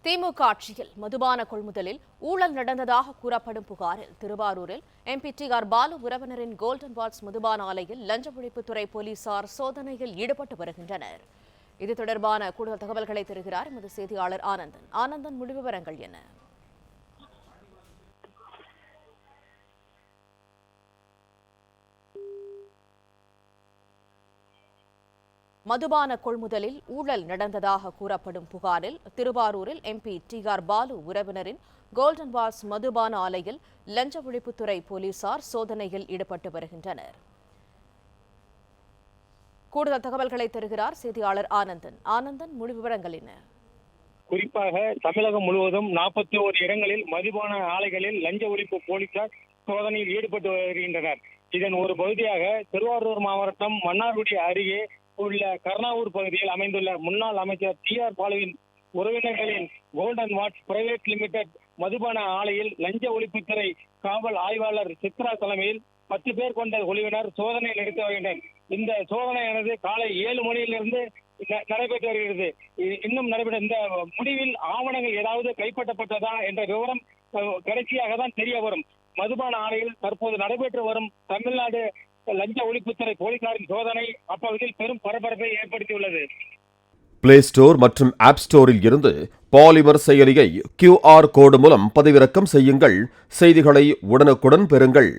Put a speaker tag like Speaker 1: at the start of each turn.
Speaker 1: திமுக ஆட்சியில் மதுபான கொள்முதலில் ஊழல் நடந்ததாக கூறப்படும் புகாரில் திருவாரூரில் எம்பி டி.ஆர். பாலு உறவினரின் கோல்டன் வாட்ஸ் மதுபான ஆலையில் லஞ்ச ஒழிப்புத்துறை போலீசார் சோதனையில் ஈடுபட்டு வருகின்றனர். இது தொடர்பான கூடுதல் தகவல்களை தருகிறார் எமது செய்தியாளர் ஆனந்தன். ஆனந்தன், முழு விவரங்கள் என்ன? மதுபான கொள்முதலில் ஊழல் நடந்ததாக கூறப்படும் புகாரில் திருவாரூரில் எம்பி டி.ஆர். பாலு உறவினரின் கோல்டன் வாட்ஸ் மதுபான ஆலையில் லஞ்ச ஒழிப்புத்துறை போலீசார் சோதனையில் ஈடுபட்டு வருகின்றனர். கூடுதல் தகவல்களை தருகிறார் செய்தியாளர் ஆனந்தன். ஆனந்தன், முழு விவரங்கள் என்ன?
Speaker 2: குறிப்பாக தமிழகம் முழுவதும் 41 இடங்களில் மதுபான ஆலைகளில் லஞ்ச ஒழிப்பு போலீசார் சோதனையில் ஈடுபட்டு வருகின்றனர். இதன் ஒரு பகுதியாக திருவாரூர் மாவட்டம் மன்னார்குடி அருகே உள்ள கர்ணாவூர் பகுதியில் அமைந்துள்ள முன்னாள் அமைச்சர் டி.ஆர். பாலுவின் உறவினர்களின் கோல்டன் வாட்ஸ் பிரைவேட் லிமிடெட் மதுபான ஆலையில் லஞ்ச ஒழிப்புத்துறை காவல் ஆய்வாளர் சித்ரா தலைமையில் 10 பேர் கொண்ட குழுவினர் சோதனை நடத்தி வருகின்றனர். இந்த சோதனையானது காலை 7 மணியிலிருந்து நடைபெற்று வருகிறது. இன்னும் நடைபெற்ற இந்த முடிவில் ஆவணங்கள் ஏதாவது கைப்பற்றப்பட்டதா என்ற விவரம் கடைசியாக தான் தெரிய வரும். மதுபான ஆலையில் தற்போது நடைபெற்று வரும் தமிழ்நாடு லஞ்ச ஒழிப்புத்துறை போலீசாரின் சோதனை அப்பகுதியில் பெரும் பரபரப்பை ஏற்படுத்தியுள்ளது.
Speaker 3: பிளே ஸ்டோர் மற்றும் ஆப் ஸ்டோரில் இருந்து பாலிமர் செயலியை QR கோடு மூலம் பதிவிறக்கம் செய்யுங்கள். செய்திகளை உடனுக்குடன் பெறுங்கள்.